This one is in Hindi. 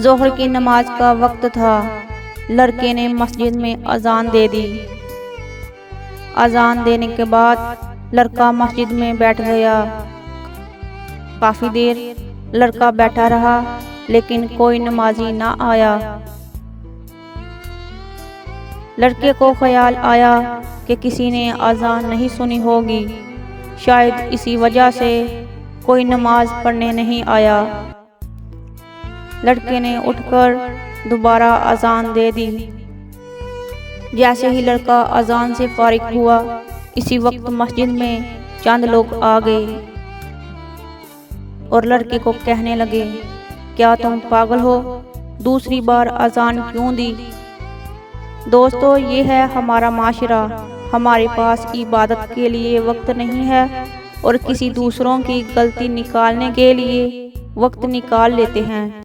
जोहर की नमाज का वक्त था। लड़के ने मस्जिद में अजान दे दी। अजान देने के बाद लड़का मस्जिद में बैठ गया। काफ़ी देर लड़का बैठा रहा लेकिन कोई नमाजी ना आया। लड़के को ख्याल आया कि किसी ने अजान नहीं सुनी होगी, शायद इसी वजह से कोई नमाज पढ़ने नहीं आया। लड़के ने उठकर दोबारा अजान दे दी। जैसे ही लड़का अजान से फारिग हुआ, इसी वक्त मस्जिद में चंद लोग आ गए और लड़के को कहने लगे, क्या तुम पागल हो? दूसरी बार अजान क्यों दी? दोस्तों, ये है हमारा माशरा। हमारे पास इबादत के लिए वक्त नहीं है और किसी दूसरों की गलती निकालने के लिए वक्त निकाल लेते हैं।